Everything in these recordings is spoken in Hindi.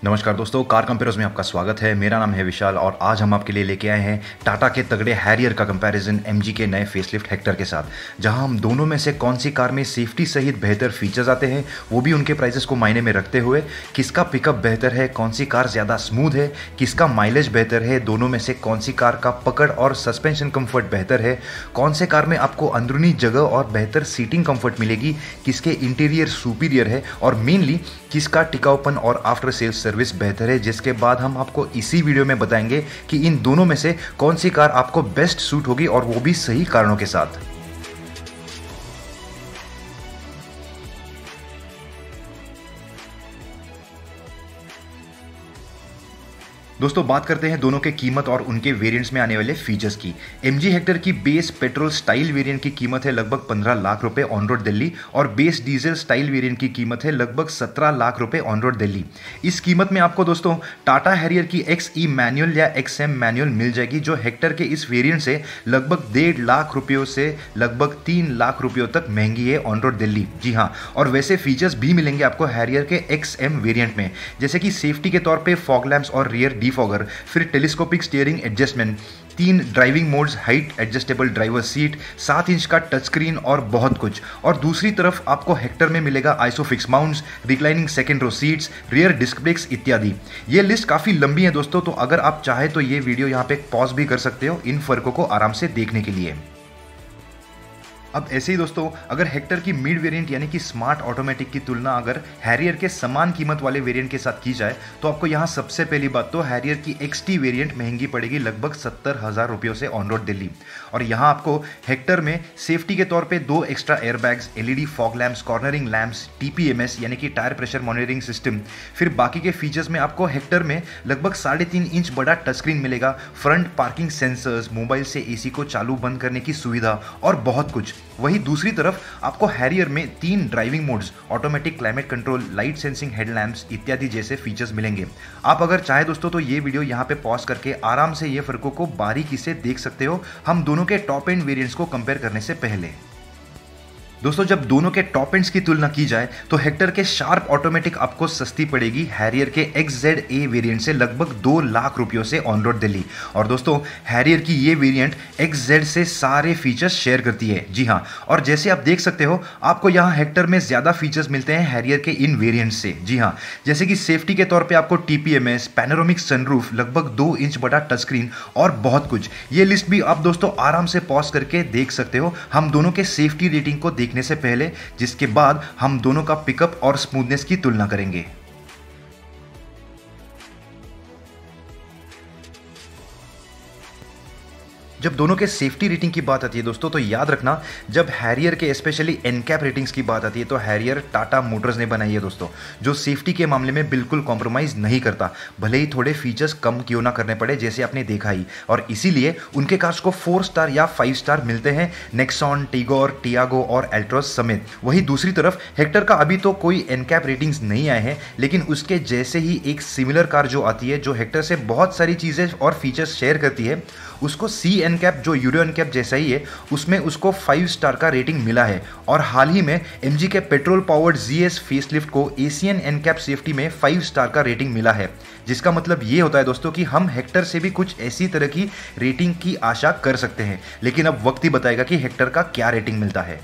नमस्कार दोस्तों, कार कंपेयर्स में आपका स्वागत है। मेरा नाम है विशाल और आज हम आपके लिए लेके आए हैं टाटा के तगड़े हैरियर का कंपैरिजन एमजी के नए फेसलिफ्ट हेक्टर के साथ, जहां हम दोनों में से कौन सी कार में सेफ्टी सहित बेहतर फीचर्स आते हैं, वो भी उनके प्राइसेस को मायने में रखते हुए, किसका पिकअप बेहतर है, कौन सी कार ज़्यादा स्मूथ है, किसका माइलेज बेहतर है, दोनों में से कौन सी कार का पकड़ और सस्पेंशन कंफर्ट बेहतर है, कौन से कार में आपको अंदरूनी जगह और बेहतर सीटिंग कंफर्ट मिलेगी, किसके इंटीरियर सुपीरियर है और मेनली किसका टिकाऊपन और आफ्टर सेल्स सर्विस बेहतर है। जिसके बाद हम आपको इसी वीडियो में बताएंगे कि इन दोनों में से कौन सी कार आपको बेस्ट सूट होगी और वो भी सही कारणों के साथ। दोस्तों बात करते हैं दोनों के कीमत और उनके वेरिएंट्स में आने वाले फीचर्स की। एमजी हेक्टर की बेस पेट्रोल स्टाइल वेरिएंट की कीमत है लगभग 15 लाख रुपए ऑन रोड दिल्ली और बेस डीजल स्टाइल वेरिएंट की कीमत है लगभग 17 लाख रुपए ऑन रोड दिल्ली। इस कीमत में आपको दोस्तों टाटा हैरियर की XE मैनुअल या XM मैनुअल मिल जाएगी, जो हेक्टर के इस वेरिएंट से लगभग 1.5 लाख रुपयों से लगभग 3 लाख रुपयों तक महंगी है ऑन रोड दिल्ली। जी हाँ, और वैसे फीचर्स भी मिलेंगे आपको हैरियर के XM वेरिएंट में, जैसे कि सेफ्टी के तौर पे फॉग लैंप्स और रियर डिफॉगर, फिर telescopic steering adjustment, 3 driving modes, height adjustable driver seat, 7 inch का टच स्क्रीन और बहुत कुछ। और दूसरी तरफ आपको हेक्टर में मिलेगा ISOFIX mounts, reclining second row seats, rear disc brakes इत्यादि। ये लिस्ट काफ़ी लंबी है दोस्तों, तो अगर आप चाहे तो ये वीडियो यहाँ पे पॉज भी कर सकते हो इन फर्कों को आराम से देखने के लिए। अब ऐसे ही दोस्तों, अगर हेक्टर की मिड वेरिएंट यानी कि स्मार्ट ऑटोमेटिक की तुलना अगर हैरियर के समान कीमत वाले वेरिएंट के साथ की जाए तो आपको यहाँ सबसे पहली बात तो हैरियर की XT वेरिएंट महंगी पड़ेगी लगभग 70,000 रुपयों से ऑन रोड दिल्ली। और यहाँ आपको हेक्टर में सेफ्टी के तौर पे 2 extra airbags, LED fog lamps, cornering lamps, TPMS यानी कि टायर प्रेशर मॉनिटरिंग सिस्टम, फिर बाकी के फीचर्स में आपको हेक्टर में लगभग 3.5 इंच बड़ा टच स्क्रीन मिलेगा, फ्रंट पार्किंग सेंसर्स, मोबाइल से AC को चालू बंद करने की सुविधा और बहुत कुछ। वहीं दूसरी तरफ आपको हैरियर में 3 driving modes, automatic climate control, light sensing headlamps इत्यादि जैसे फीचर्स मिलेंगे। आप अगर चाहे दोस्तों तो ये वीडियो यहाँ पे पॉज करके आराम से ये फर्कों को बारीकी से देख सकते हो, हम दोनों के टॉप एंड वेरिएंट्स को कंपेयर करने से पहले। दोस्तों जब दोनों के टॉप एंड्स की तुलना की जाए तो हेक्टर के शार्प ऑटोमेटिक आपको सस्ती पड़ेगी हैरियर के XZA वेरिएंट से लगभग 2 लाख रुपयों से ऑन रोड दिल्ली। और दोस्तों हैरियर की ये वेरिएंट XZ से सारे फीचर्स शेयर करती है। जी हाँ, और जैसे आप देख सकते हो आपको यहाँ हेक्टर में ज़्यादा फीचर्स मिलते हैं हैरियर के इन वेरियंट से। जी हाँ, जैसे कि सेफ्टी के तौर पर आपको TPMS, पैनोरामिक सनरूफ, लगभग 2 इंच बड़ा टच स्क्रीन और बहुत कुछ। ये लिस्ट भी आप दोस्तों आराम से पॉज करके देख सकते हो हम दोनों के सेफ्टी रेटिंग को देखने से पहले, जिसके बाद हम दोनों का पिकअप और स्मूथनेस की तुलना करेंगे। जब दोनों के सेफ्टी रेटिंग की बात आती है दोस्तों तो याद रखना, जब हैरियर के स्पेशली एनकैप रेटिंग्स की बात आती है तो हैरियर टाटा मोटर्स ने बनाई है दोस्तों, जो सेफ्टी के मामले में बिल्कुल कॉम्प्रोमाइज़ नहीं करता, भले ही थोड़े फीचर्स कम क्यों ना करने पड़े जैसे आपने देखा ही। और इसीलिए उनके कार्स को 4 स्टार या 5 स्टार मिलते हैं नेक्सॉन, टिगोर, टियागो और एल्ट्रोस समेत। वहीं दूसरी तरफ हेक्टर का अभी तो कोई एनकैप रेटिंग्स नहीं आए हैं, लेकिन उसके जैसे ही एक सिमिलर कार जो आती है जो हेक्टर से बहुत सारी चीज़ें और फीचर्स शेयर करती है, उसको सी एनकैप जो यूरो एनकैप जैसा ही है, उसमें उसको 5 स्टार का रेटिंग मिला है। और हाल ही में एमजी के पेट्रोल पावर्ड ZS फेसलिफ्ट को एशियन एनकैप सेफ्टी में 5 स्टार का रेटिंग मिला है, जिसका मतलब ये होता है दोस्तों कि हम हेक्टर से भी कुछ ऐसी तरह की रेटिंग की आशा कर सकते हैं। लेकिन अब वक्त ही बताएगा कि हेक्टर का क्या रेटिंग मिलता है।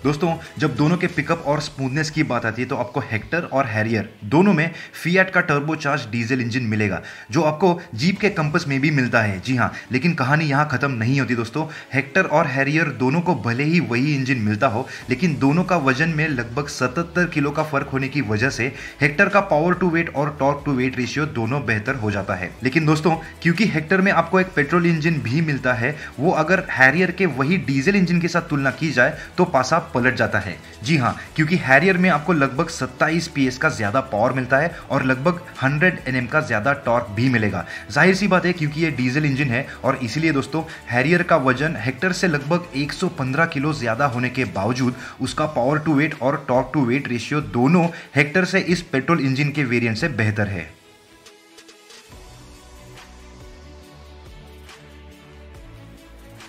दोस्तों जब दोनों के पिकअप और स्मूथनेस की बात आती है तो आपको हेक्टर और हैरियर दोनों में फिएट का टर्बोचार्ज डीजल इंजन मिलेगा, जो आपको जीप के कंपस में भी मिलता है। जी हाँ, लेकिन कहानी यहाँ खत्म नहीं होती दोस्तों। हेक्टर और हैरियर दोनों को भले ही वही इंजन मिलता हो, लेकिन दोनों का वजन में लगभग 77 किलो का फर्क होने की वजह से हेक्टर का पावर टू वेट और टॉर्क टू वेट रेशियो दोनों बेहतर हो जाता है। लेकिन दोस्तों क्योंकि हेक्टर में आपको एक पेट्रोल इंजन भी मिलता है, वो अगर हैरियर के वही डीजल इंजन के साथ तुलना की जाए तो पासा पलट जाता है। जी हाँ, क्योंकि हैरियर में आपको लगभग 27 PS का ज्यादा पावर मिलता है और लगभग 100 Nm का ज्यादा टॉर्क भी मिलेगा। जाहिर सी बात है क्योंकि ये डीजल इंजन है और इसीलिए दोस्तों हैरियर का वजन हेक्टर से लगभग 115 किलो ज्यादा होने के बावजूद उसका पावर टू वेट और टॉर्क टू वेट रेशियो दोनों हेक्टर से इस पेट्रोल इंजन के वेरिएंट से बेहतर है।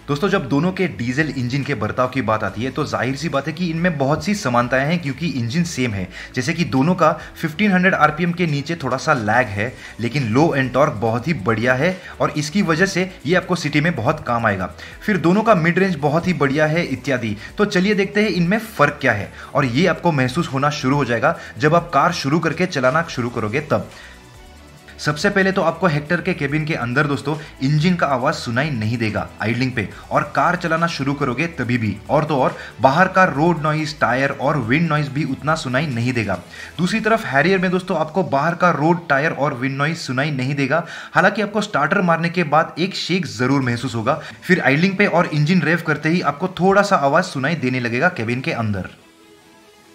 दोस्तों जब दोनों के डीजल इंजन के बर्ताव की बात आती है तो जाहिर सी बात है कि इनमें बहुत सी समानताएं हैं क्योंकि इंजन सेम है। जैसे कि दोनों का 1500 आरपीएम के नीचे थोड़ा सा लैग है, लेकिन लो एंड टॉर्क बहुत ही बढ़िया है और इसकी वजह से ये आपको सिटी में बहुत काम आएगा। फिर दोनों का मिड रेंज बहुत ही बढ़िया है इत्यादि। तो चलिए देखते हैं इनमें फ़र्क क्या है, और ये आपको महसूस होना शुरू हो जाएगा जब आप कार शुरू करके चलाना शुरू करोगे तब। सबसे पहले तो आपको हेक्टर के केबिन के अंदर दोस्तों इंजन का आवाज सुनाई नहीं देगा आइडलिंग पे, और कार चलाना शुरू करोगे तभी भी। और तो और बाहर का रोड नॉइज, टायर और विंड नॉइज भी उतना सुनाई नहीं देगा। दूसरी तरफ हैरियर में दोस्तों आपको बाहर का रोड, टायर और विंड नॉइज सुनाई नहीं देगा। हालांकि आपको स्टार्टर मारने के बाद एक शेक जरूर महसूस होगा। फिर आइडलिंग पे और इंजन रेव करते ही आपको थोड़ा सा आवाज सुनाई देने लगेगा केबिन के अंदर।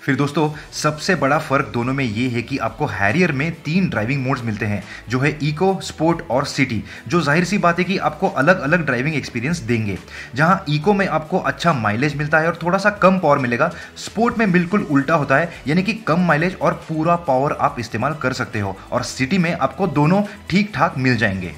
फिर दोस्तों सबसे बड़ा फर्क दोनों में ये है कि आपको हैरियर में 3 ड्राइविंग मोड्स मिलते हैं, जो है इको, स्पोर्ट और सिटी, जो जाहिर सी बात है कि आपको अलग अलग ड्राइविंग एक्सपीरियंस देंगे। जहां इको में आपको अच्छा माइलेज मिलता है और थोड़ा सा कम पावर मिलेगा, स्पोर्ट में बिल्कुल उल्टा होता है, यानी कि कम माइलेज और पूरा पावर आप इस्तेमाल कर सकते हो, और सिटी में आपको दोनों ठीक ठाक मिल जाएंगे।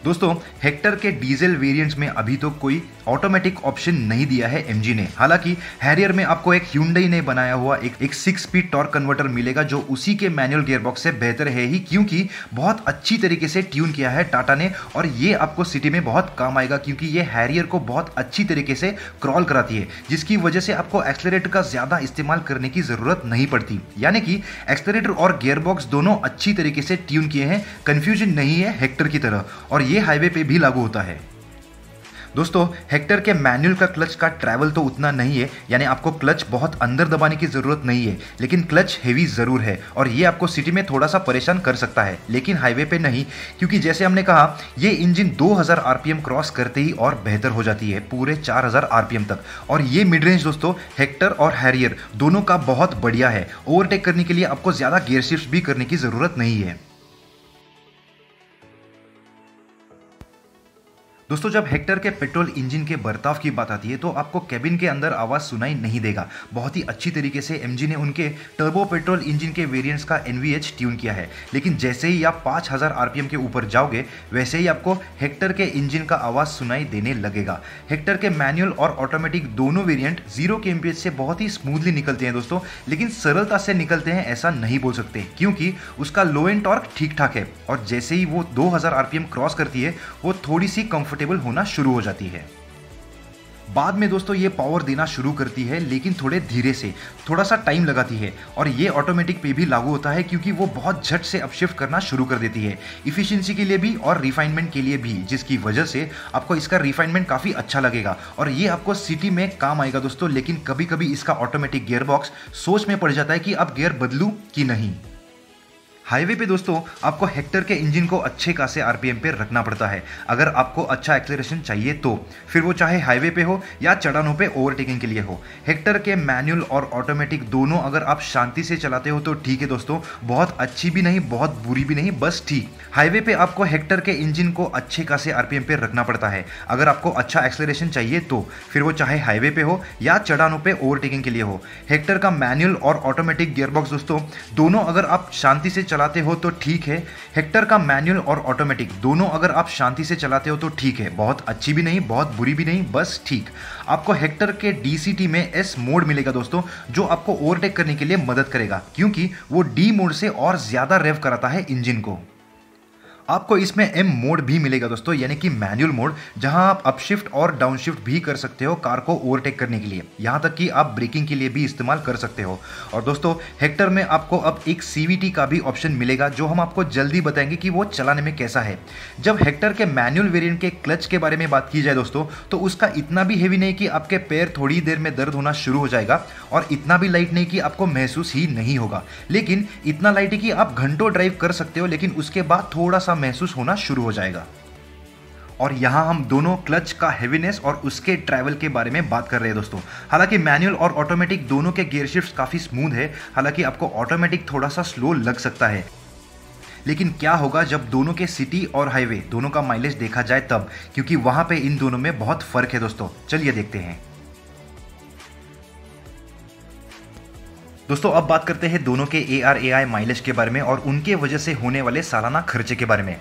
दोस्तों हेक्टर के डीजल वेरिएंट्स में अभी तो कोई ऑटोमेटिक ऑप्शन नहीं दिया है एमजी ने। हालांकि हैरियर में आपको एक Hyundai ने बनाया हुआ एक 6 स्पीड टॉर्क कन्वर्टर मिलेगा, जो उसी के मैनुअल गियरबॉक्स से बेहतर है ही, क्योंकि बहुत अच्छी तरीके से ट्यून किया है टाटा ने, और ये आपको सिटी में बहुत काम आएगा क्योंकि ये हैरियर को बहुत अच्छी तरीके से क्रॉल कराती है, जिसकी वजह से आपको एक्सेलरेटर का ज्यादा इस्तेमाल करने की जरूरत नहीं पड़ती। यानी कि एक्सेलरेटर और गियरबॉक्स दोनों अच्छी तरीके से ट्यून किए हैं, कंफ्यूजन नहीं है हेक्टर की तरह, और ये हाईवे पे भी लागू होता है। दोस्तों हेक्टर के मैनुअल का क्लच का ट्रैवल तो उतना नहीं है, यानी आपको क्लच बहुत अंदर दबाने की जरूरत नहीं है, लेकिन क्लच हेवी जरूर है, और ये आपको सिटी में थोड़ा सा परेशान कर सकता है, लेकिन हाईवे पे नहीं, क्योंकि जैसे हमने कहा ये इंजन 2000 आरपीएम क्रॉस करते ही और बेहतर हो जाती है पूरे 4000 आरपीएम तक। और ये मिड रेंज दोस्तों हेक्टर और हैरियर दोनों का बहुत बढ़िया है। ओवरटेक करने के लिए आपको ज्यादा गियर शिफ्ट भी करने की जरूरत नहीं है। दोस्तों जब हेक्टर के पेट्रोल इंजन के बर्ताव की बात आती है तो आपको केबिन के अंदर आवाज़ सुनाई नहीं देगा। बहुत ही अच्छी तरीके से एमजी ने उनके टर्बो पेट्रोल इंजन के वेरिएंट्स का एनवीएच ट्यून किया है, लेकिन जैसे ही आप 5000 आरपीएम के ऊपर जाओगे वैसे ही आपको हेक्टर के इंजन का आवाज़ सुनाई देने लगेगा। हेक्टर के मैनुअल और ऑटोमेटिक दोनों वेरिएंट 0 kmph से बहुत ही स्मूथली निकलते हैं दोस्तों, लेकिन सरलता से निकलते हैं ऐसा नहीं बोल सकते, क्योंकि उसका लो एंड टॉर्क ठीक ठाक है, और जैसे ही वो 2000 आरपीएम क्रॉस करती है वो थोड़ी सी कंफर्टेबल होना शुरू हो जाती है। बाद में दोस्तों ये पावर देना शुरू करती है, लेकिन थोड़े धीरे से, थोड़ा सा टाइम लगाती है, और ये ऑटोमेटिक पे भी लागू होता है क्योंकि वो बहुत झट से अपशिफ्ट करना शुरू कर देती है, इफिशिएंसी के लिए भी और रिफाइनमेंट के लिए भी, जिसकी वजह से आपको इसका रिफाइनमेंट काफ़ी अच्छा लगेगा और ये आपको सिटी में काम आएगा दोस्तों। लेकिन कभी कभी इसका ऑटोमेटिक गियर बॉक्स सोच में पड़ जाता है कि अब गियर बदलूं कि नहीं। हाईवे पे दोस्तों आपको हेक्टर के इंजन को अच्छे खासे आरपीएम पे रखना पड़ता है अगर आपको अच्छा एक्सेलरेशन चाहिए तो, फिर वो चाहे हाईवे पे हो या चढ़ानों पे ओवरटेकिंग के लिए हो। हेक्टर के मैनुअल और ऑटोमेटिक दोनों अगर आप शांति से चलाते हो तो ठीक है दोस्तों, बहुत अच्छी भी नहीं बहुत बुरी भी नहीं, बस ठीक। हाईवे पे आपको हेक्टर के इंजन को अच्छे खासे आरपीएम पे रखना पड़ता है अगर आपको अच्छा एक्सेलरेशन चाहिए तो, फिर वो चाहे हाईवे पे हो या चढ़ानों पे ओवरटेकिंग के लिए हो। हेक्टर का मैनुअल और ऑटोमेटिक गियरबॉक्स दोस्तों दोनों अगर आप शांति से चलाते हो तो ठीक है। हेक्टर का मैनुअल और ऑटोमेटिक दोनों अगर आप शांति से चलाते हो तो ठीक है, बहुत अच्छी भी नहीं बहुत बुरी भी नहीं, बस ठीक। आपको हेक्टर के डीसीटी में एस मोड मिलेगा दोस्तों, जो आपको ओवरटेक करने के लिए मदद करेगा क्योंकि वो डी मोड से और ज्यादा रेव कराता है इंजन को। आपको इसमें एम मोड भी मिलेगा दोस्तों, यानी कि मैनुअल मोड, जहां आप अपशिफ्ट और डाउनशिफ्ट भी कर सकते हो कार को ओवरटेक करने के लिए, यहां तक कि आप ब्रेकिंग के लिए भी इस्तेमाल कर सकते हो। और दोस्तों हेक्टर में आपको अब एक सीवीटी का भी ऑप्शन मिलेगा, जो हम आपको जल्दी बताएंगे कि वो चलाने में कैसा है। जब हेक्टर के मैनुअल वेरिएंट के क्लच के बारे में बात की जाए दोस्तों, तो उसका इतना भी हेवी नहीं कि आपके पैर थोड़ी देर में दर्द होना शुरू हो जाएगा, और इतना भी लाइट नहीं कि आपको महसूस ही नहीं होगा, लेकिन इतना लाइट है कि आप घंटों ड्राइव कर सकते हो, लेकिन उसके बाद थोड़ा सा महसूस होना शुरू हो जाएगा। और यहां हम दोनों क्लच का हेवीनेस और उसके ट्रैवल के बारे में बात कर रहे हैं दोस्तों। हालांकि मैनुअल और ऑटोमेटिक दोनों के गियर शिफ्ट्स काफी स्मूथ है, हालांकि आपको ऑटोमेटिक थोड़ा सा स्लो लग सकता है। लेकिन क्या होगा जब दोनों के सिटी और हाईवे दोनों का माइलेज देखा जाए तब, क्योंकि वहां पे इन दोनों में बहुत फर्क है दोस्तों। चलिए देखते हैं। दोस्तों अब बात करते हैं दोनों के ARAI माइलेज के बारे में और उनके वजह से होने वाले सालाना खर्चे के बारे में।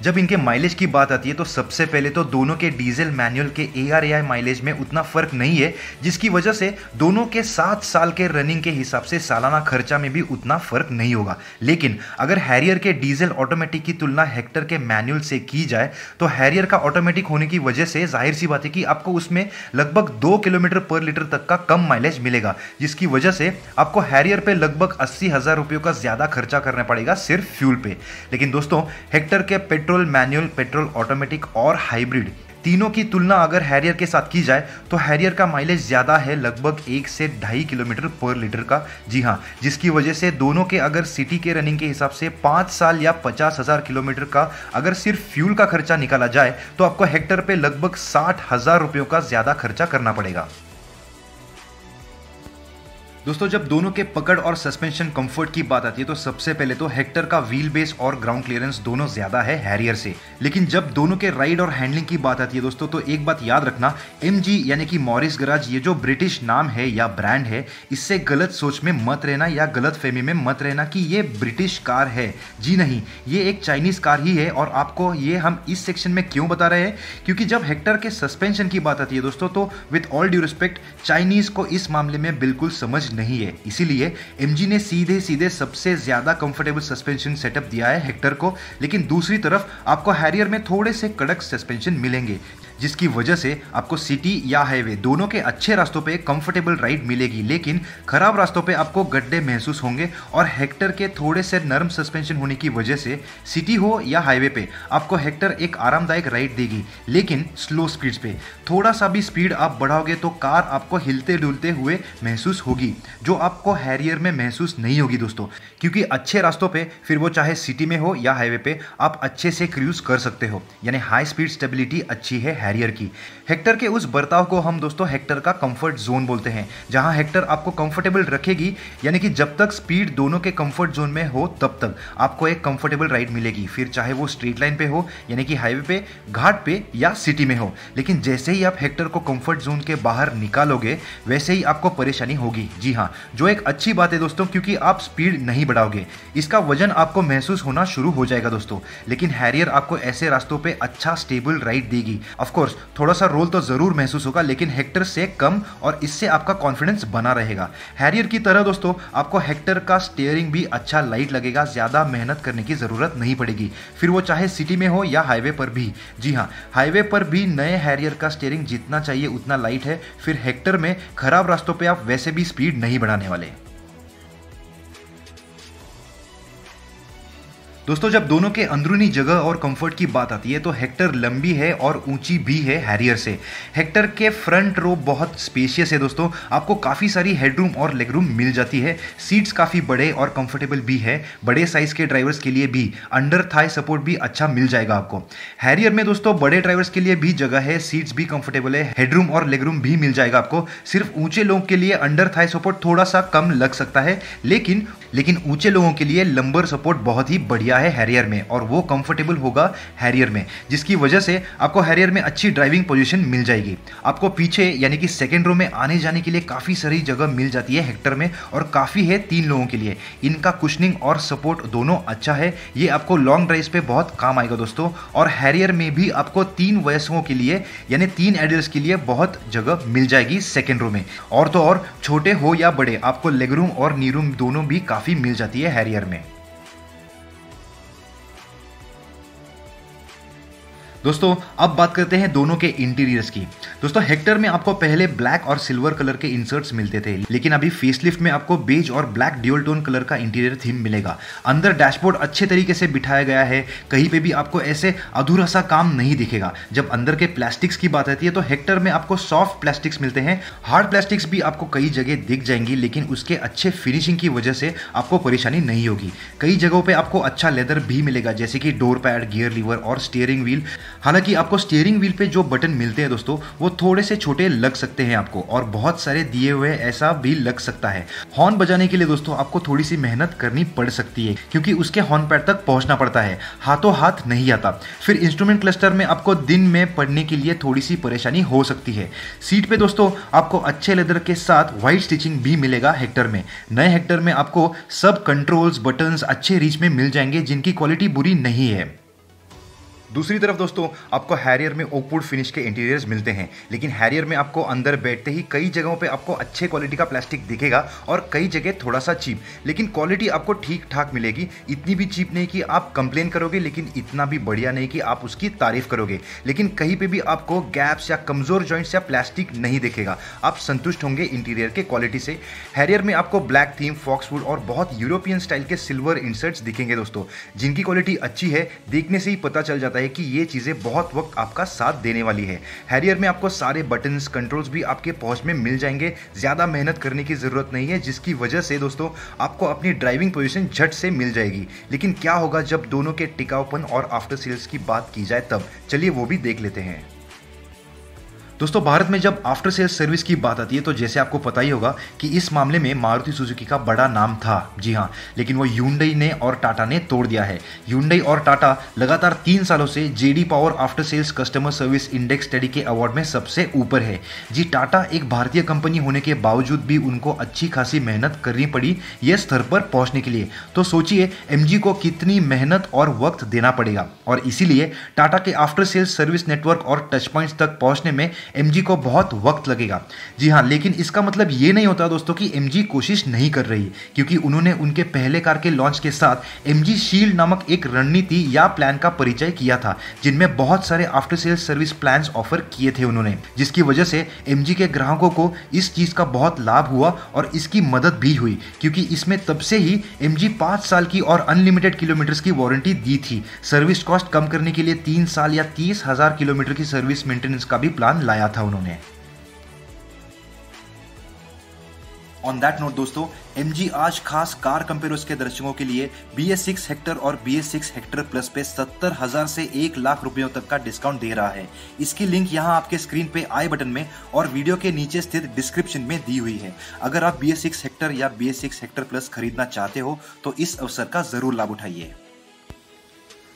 जब इनके माइलेज की बात आती है तो सबसे पहले तो दोनों के डीजल मैनुअल के ARAI माइलेज में उतना फर्क नहीं है, जिसकी वजह से दोनों के 7 साल के रनिंग के हिसाब से सालाना खर्चा में भी उतना फर्क नहीं होगा। लेकिन अगर हैरियर के डीजल ऑटोमेटिक की तुलना हेक्टर के मैनुअल से की जाए तो हैरियर का ऑटोमेटिक होने की वजह से जाहिर सी बात है कि आपको उसमें लगभग 2 किलोमीटर पर लीटर तक का कम माइलेज मिलेगा, जिसकी वजह से आपको हैरियर पे लगभग 80,000 रुपयों का ज्यादा खर्चा करना पड़ेगा सिर्फ फ्यूल पे। लेकिन दोस्तों हेक्टर के पेट्रोल मैनुअल, पेट्रोल ऑटोमेटिक और हाइब्रिड तीनों की तुलना अगर हैरियर के साथ की जाए तो हैरियर का माइलेज ज्यादा है, लगभग 1 से 2.5 किलोमीटर पर लीटर का। जी हाँ, जिसकी वजह से दोनों के अगर सिटी के रनिंग के हिसाब से 5 साल या 50,000 किलोमीटर का अगर सिर्फ फ्यूल का खर्चा निकाला जाए तो आपको हेक्टर पे लगभग 60,000 रुपयों का ज्यादा खर्चा करना पड़ेगा। दोस्तों जब दोनों के पकड़ और सस्पेंशन कंफर्ट की बात आती है तो सबसे पहले तो हेक्टर का व्हील बेस और ग्राउंड क्लियरेंस दोनों ज्यादा है हैरियर से। लेकिन जब दोनों के राइड और हैंडलिंग की बात आती है दोस्तों तो एक बात याद रखना, MG यानी कि मॉरिस गराज ये जो ब्रिटिश नाम है या ब्रांड है, इससे गलत सोच में मत रहना या गलत फहमी में मत रहना कि ये ब्रिटिश कार है। जी नहीं, ये एक चाइनीज कार ही है। और आपको ये हम इस सेक्शन में क्यों बता रहे हैं, क्योंकि जब हेक्टर के सस्पेंशन की बात आती है दोस्तों तो with all due respect Chinese को इस मामले में बिल्कुल समझ नहीं है। इसीलिए MG ने सीधे सीधे सबसे ज्यादा कंफर्टेबल सस्पेंशन सेटअप दिया है हेक्टर को। लेकिन दूसरी तरफ आपको हैरियर में थोड़े से कड़क सस्पेंशन मिलेंगे, जिसकी वजह से आपको सिटी या हाईवे दोनों के अच्छे रास्तों पे कंफर्टेबल राइड मिलेगी, लेकिन खराब रास्तों पे आपको गड्ढे महसूस होंगे। और हेक्टर के थोड़े से नरम सस्पेंशन होने की वजह से सिटी हो या हाईवे पे आपको हेक्टर एक आरामदायक राइड देगी, लेकिन स्लो स्पीड्स पे थोड़ा सा भी स्पीड आप बढ़ाओगे तो कार आपको हिलते डुलते हुए महसूस होगी, जो आपको हैरियर में महसूस नहीं होगी दोस्तों। क्योंकि अच्छे रास्तों पे फिर वो चाहे सिटी में हो या हाईवे पे आप अच्छे से क्रूज कर सकते हो, यानी हाई स्पीड स्टेबिलिटी अच्छी है हैरियर की। हेक्टर के उस बर्ताव को हम दोस्तों हेक्टर का कंफर्ट जोन बोलते हैं, जहां हेक्टर आपको कंफर्टेबल रखेगी, यानी कि जब तक स्पीड दोनों के कंफर्ट जोन में हो तब तक आपको एक कंफर्टेबल राइड मिलेगी, फिर चाहे वो स्ट्रेट लाइन पे हो यानी कि हाईवे पे, घाट पे या सिटी में हो। लेकिन जैसे ही आप हेक्टर को कंफर्ट जोन के बाहर निकालोगे वैसे ही आपको परेशानी होगी। जी हाँ, जो एक अच्छी बात है दोस्तों, क्योंकि आप स्पीड नहीं बढ़ाओगे, इसका वजन आपको महसूस होना शुरू हो जाएगा दोस्तों। लेकिन हैरियर आपको ऐसे रास्तों पे अच्छा स्टेबल राइड देगी। ऑफ कोर्स थोड़ा सा रोल तो जरूर महसूस होगा, लेकिन हेक्टर से कम, और इससे आपका कॉन्फिडेंस बना रहेगा। हैरियर की तरह दोस्तों आपको हेक्टर का स्टीयरिंग भी अच्छा लाइट लगेगा, ज्यादा मेहनत करने की जरूरत नहीं पड़ेगी, फिर वो चाहे सिटी में हो या हाईवे पर भी। जी हाँ, हाईवे पर भी नए हैरियर का स्टीयरिंग जितना चाहिए उतना लाइट है, फिर हेक्टर में खराब रास्तों पे आप वैसे भी स्पीड नहीं बढ़ाने वाले। दोस्तों जब दोनों के अंदरूनी जगह और कंफर्ट की बात आती है तो हेक्टर लंबी है और ऊंची भी है हैरियर से। हेक्टर के फ्रंट रो बहुत स्पेशियस है दोस्तों, आपको काफ़ी सारी हेडरूम और लेगरूम मिल जाती है। सीट्स काफ़ी बड़े और कंफर्टेबल भी है, बड़े साइज के ड्राइवर्स के लिए भी अंडर थाई सपोर्ट भी अच्छा मिल जाएगा आपको। हैरियर में दोस्तों बड़े ड्राइवर्स के लिए भी जगह है, सीट्स भी कंफर्टेबल है, हेडरूम और लेगरूम भी मिल जाएगा आपको। सिर्फ ऊंचे लोगों के लिए अंडर थाई सपोर्ट थोड़ा सा कम लग सकता है, लेकिन ऊंचे लोगों के लिए लंबर सपोर्ट बहुत ही बढ़िया है हैरियर में, और वो कंफर्टेबल होगा हैरियर में, जिसकी वजह से आपको हैरियर में अच्छी ड्राइविंग पोजीशन मिल जाएगी। आपको पीछे यानी कि सेकंड रो में आने जाने के लिए काफ़ी सारी जगह मिल जाती है हेक्टर में, और काफ़ी है 3 लोगों के लिए। इनका कुशनिंग और सपोर्ट दोनों अच्छा है, ये आपको लॉन्ग ड्राइव पे बहुत काम आएगा दोस्तों। और हैरियर में भी आपको 3 वयस्कों के लिए यानी 3 एडल्ट्स के लिए बहुत जगह मिल जाएगी सेकेंड रो में। और तो और छोटे हो या बड़े आपको लेगरूम और नीरूम दोनों भी काफ़ी मिल जाती है हैरियर में। दोस्तों अब बात करते हैं दोनों के इंटीरियर्स की। दोस्तों हेक्टर में आपको पहले ब्लैक और सिल्वर कलर के इंसर्ट्स मिलते थे, लेकिन अभी फेसलिफ्ट में आपको बेज और ब्लैक ड्यूल टोन कलर का इंटीरियर थीम मिलेगा। अंदर डैशबोर्ड अच्छे तरीके से बिठाया गया है, कहीं पे भी आपको ऐसे अधूरा सा काम नहीं दिखेगा। जब अंदर के प्लास्टिक्स की बात आती है तो हेक्टर में आपको सॉफ्ट प्लास्टिक्स मिलते हैं, हार्ड प्लास्टिक्स भी आपको कई जगह दिख जाएंगी, लेकिन उसके अच्छे फिनिशिंग की वजह से आपको परेशानी नहीं होगी। कई जगहों पर आपको अच्छा लेदर भी मिलेगा, जैसे कि डोर पैड, गियर लीवर और स्टीयरिंग व्हील। हालांकि आपको स्टीयरिंग व्हील पे जो बटन मिलते हैं दोस्तों वो थोड़े से छोटे लग सकते हैं आपको, और बहुत सारे दिए हुए ऐसा भी लग सकता है। हॉर्न बजाने के लिए दोस्तों आपको थोड़ी सी मेहनत करनी पड़ सकती है, क्योंकि उसके हॉर्न पैड तक पहुंचना पड़ता है, हाथों हाथ नहीं आता। फिर इंस्ट्रूमेंट क्लस्टर में आपको दिन में पढ़ने के लिए थोड़ी सी परेशानी हो सकती है। सीट पे दोस्तों आपको अच्छे लेदर के साथ व्हाइट स्टिचिंग भी मिलेगा हेक्टर में। नए हेक्टर में आपको सब कंट्रोल्स बटन्स अच्छे रीच में मिल जाएंगे, जिनकी क्वालिटी बुरी नहीं है। दूसरी तरफ दोस्तों आपको हैरियर में ओकवुड फिनिश के इंटीरियर्स मिलते हैं, लेकिन हैरियर में आपको अंदर बैठते ही कई जगहों पे आपको अच्छे क्वालिटी का प्लास्टिक दिखेगा और कई जगह थोड़ा सा चीप, लेकिन क्वालिटी आपको ठीक ठाक मिलेगी। इतनी भी चीप नहीं कि आप कंप्लेन करोगे, लेकिन इतना भी बढ़िया नहीं कि आप उसकी तारीफ करोगे। लेकिन कहीं पे भी आपको गैप्स या कमजोर जॉइंट्स या प्लास्टिक नहीं दिखेगा, आप संतुष्ट होंगे इंटीरियर के क्वालिटी से। हैरियर में आपको ब्लैक थीम, फॉक्सवुड और बहुत यूरोपियन स्टाइल के सिल्वर इंसर्ट्स दिखेंगे दोस्तों, जिनकी क्वालिटी अच्छी है। देखने से ही पता चल जाता है कि ये चीजें बहुत वक्त आपका साथ देने वाली है। हैरियर में आपको सारे बटन्स कंट्रोल्स भी आपके पहुंच में मिल जाएंगे, ज्यादा मेहनत करने की जरूरत नहीं है, जिसकी वजह से दोस्तों आपको अपनी ड्राइविंग पोजीशन झट से मिल जाएगी। लेकिन क्या होगा जब दोनों के टिकाऊपन और आफ्टर सेल्स की बात की जाए तब, चलिए वो भी देख लेते हैं। दोस्तों भारत में जब आफ्टर सेल्स सर्विस की बात आती है तो जैसे आपको पता ही होगा कि इस मामले में मारुति सुजुकी का बड़ा नाम था, जी हाँ, लेकिन वो Hyundai ने और टाटा ने तोड़ दिया है। Hyundai और टाटा लगातार 3 सालों से JD power after sales customer service index study के अवार्ड में सबसे ऊपर है। जी, टाटा एक भारतीय कंपनी होने के बावजूद भी उनको अच्छी खासी मेहनत करनी पड़ी ये स्तर पर पहुंचने के लिए। तो सोचिए MG को कितनी मेहनत और वक्त देना पड़ेगा, और इसीलिए टाटा के आफ्टर सेल्स सर्विस नेटवर्क और टच पॉइंट्स तक पहुंचने में MG को बहुत वक्त लगेगा। जी हाँ, लेकिन इसका मतलब ये नहीं होता दोस्तों कि MG कोशिश नहीं कर रही, क्योंकि उन्होंने उनके पहले कार के लॉन्च के साथ MG शील्ड नामक एक रणनीति या प्लान का परिचय किया था, जिनमें बहुत सारे after sales service plans offer किए थे उन्होंने, जिसकी वजह से MG के ग्राहकों को इस चीज का बहुत लाभ हुआ और इसकी मदद भी हुई, क्योंकि इसमें तब से ही MG 5 साल की और अनलिमिटेड किलोमीटर्स की वारंटी दी थी। सर्विस कॉस्ट कम करने के लिए 3 साल या 30,000 किलोमीटर की सर्विस मेंटेनेंस का भी प्लान लाया था उन्होंने। ऑन दैट नोट दोस्तों, MG आज खास कार कंपेयर्स के दर्शकों के लिए BS6 हेक्टर और BS6 हेक्टर प्लस पे 70,000 से 1 लाख रुपयों तक का डिस्काउंट दे रहा है। इसकी लिंक यहाँ आपके स्क्रीन पे आई बटन में और वीडियो के नीचे स्थित डिस्क्रिप्शन में दी हुई है। अगर आप BS6 हेक्टर या BS6 हेक्टर प्लस खरीदना चाहते हो तो इस अवसर का जरूर लाभ उठाइए।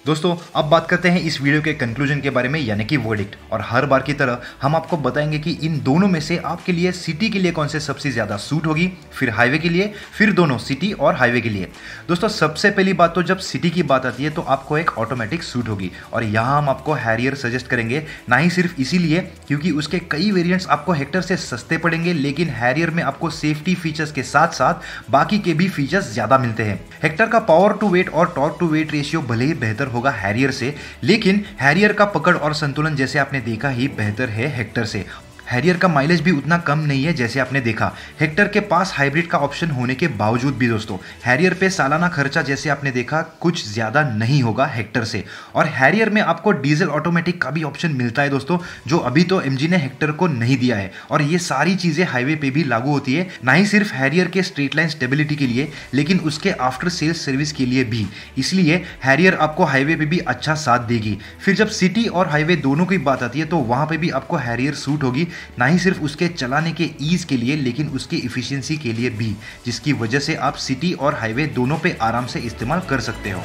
दोस्तों अब बात करते हैं इस वीडियो के कंक्लूजन के बारे में, यानी कि वर्डिक्ट। और हर बार की तरह हम आपको बताएंगे कि इन दोनों में से आपके लिए सिटी के लिए कौन से सबसे ज्यादा सूट होगी, फिर हाईवे के लिए, फिर दोनों सिटी और हाईवे के लिए। दोस्तों सबसे पहली बात तो जब सिटी की बात आती है तो आपको एक ऑटोमेटिक सूट होगी, और यहाँ हम आपको हैरियर सजेस्ट करेंगे, ना ही सिर्फ इसीलिए क्योंकि उसके कई वेरियंट्स आपको हेक्टर से सस्ते पड़ेंगे, लेकिन हैरियर में आपको सेफ्टी फीचर्स के साथ साथ बाकी के भी फीचर्स ज्यादा मिलते हैं। हेक्टर का पावर टू वेट और टॉर्क टू वेट रेशियो भले ही बेहतर होगा हैरियर से, लेकिन हैरियर का पकड़ और संतुलन जैसे आपने देखा ही बेहतर है हेक्टर से। हैरियर का माइलेज भी उतना कम नहीं है जैसे आपने देखा। हेक्टर के पास हाइब्रिड का ऑप्शन होने के बावजूद भी दोस्तों हैरियर पे सालाना खर्चा जैसे आपने देखा कुछ ज्यादा नहीं होगा हेक्टर से। और हैरियर में आपको डीजल ऑटोमेटिक का भी ऑप्शन मिलता है दोस्तों, जो अभी तो MG ने हेक्टर को नहीं दिया है। और ये सारी चीजें हाईवे पे भी लागू होती है, ना ही सिर्फ हैरियर के स्ट्रेट लाइन स्टेबिलिटी के लिए, लेकिन उसके आफ्टर सेल्स सर्विस के लिए भी। इसलिए हैरियर आपको हाईवे पे भी अच्छा साथ देगी। फिर जब सिटी और हाईवे दोनों की बात आती है तो वहां पे भी आपको हैरियर सूट होगी, ना ही सिर्फ उसके चलाने के ईज के लिए, लेकिन उसकी इफिशियंसी के लिए भी, जिसकी वजह से आप सिटी और हाईवे दोनों पे आराम से इस्तेमाल कर सकते हो।